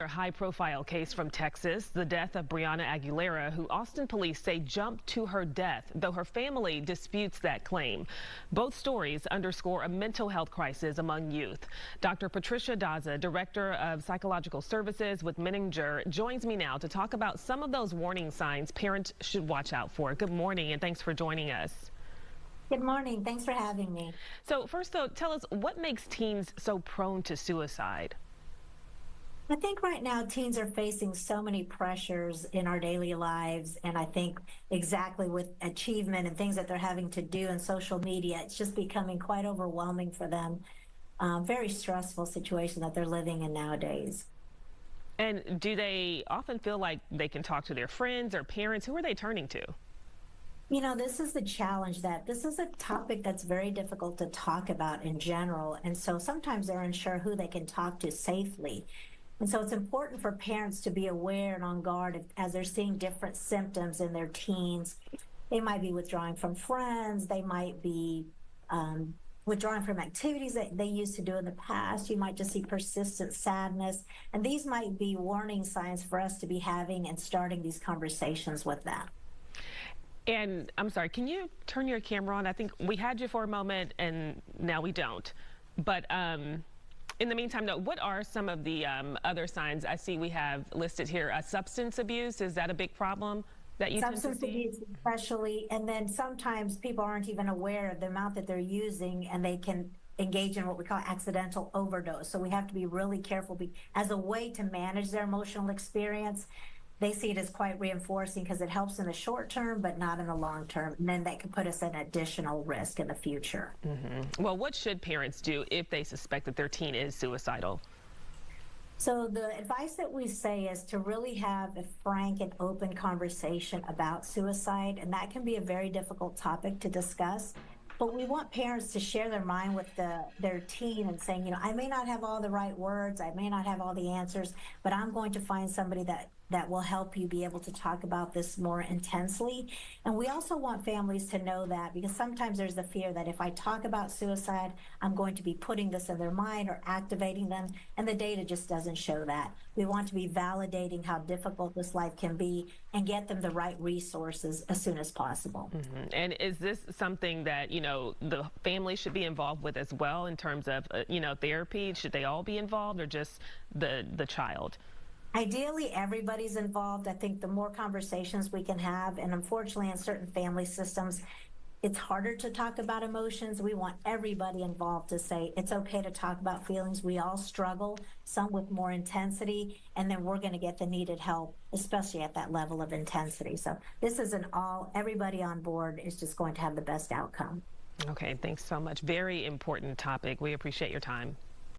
A high-profile case from Texas, the death of Breonna Aguilera, who Austin police say jumped to her death, though her family disputes that claim. Both stories underscore a mental health crisis among youth. Dr. Patricia Daza, Director of Psychological Services with Menninger, joins me now to talk about some of those warning signs parents should watch out for. Good morning, and thanks for joining us. Good morning. Thanks for having me. So first, though, tell us what makes teens so prone to suicide? I think right now teens are facing so many pressures in our daily lives, and I think exactly with achievement and things that they're having to do in social media, it's just becoming quite overwhelming for them. Very stressful situation that they're living in nowadays. And do they often feel like they can talk to their friends or parents? Who are they turning to? You know, this is the challenge, that this is a topic that's very difficult to talk about in general, and so sometimes they're unsure who they can talk to safely. And so it's important for parents to be aware and on guard as they're seeing different symptoms in their teens. They might be withdrawing from friends. They might be withdrawing from activities that they used to do in the past. You might just see persistent sadness. And these might be warning signs for us to be having and starting these conversations with them. And I'm sorry, can you turn your camera on? I think we had you for a moment and now we don't. But in the meantime, though, what are some of the other signs? I see we have listed here substance abuse. Is that a big problem that you tend to see? Substance abuse especially, and then sometimes people aren't even aware of the amount that they're using, and they can engage in what we call accidental overdose. So we have to be really careful as a way to manage their emotional experience. They see it as quite reinforcing because it helps in the short term, but not in the long term. And then that could put us at additional risk in the future. Well, what should parents do if they suspect that their teen is suicidal? So the advice that we say is to really have a frank and open conversation about suicide. And that can be a very difficult topic to discuss. But we want parents to share their mind with their teen and saying, you know, I may not have all the right words, I may not have all the answers, but I'm going to find somebody that will help you be able to talk about this more intensely. And we also want families to know that, because sometimes there's the fear that if I talk about suicide, I'm going to be putting this in their mind or activating them, and the data just doesn't show that. We want to be validating how difficult this life can be and get them the right resources as soon as possible. And is this something that, you know, the family should be involved with as well in terms of, you know, therapy? Should they all be involved, or just the child? Ideally, everybody's involved. I think the more conversations we can have, and unfortunately in certain family systems, it's harder to talk about emotions. We want everybody involved to say it's okay to talk about feelings. We all struggle, some with more intensity, and then we're going to get the needed help, especially at that level of intensity. So this is everybody on board is just going to have the best outcome. Okay, thanks so much. Very important topic. We appreciate your time.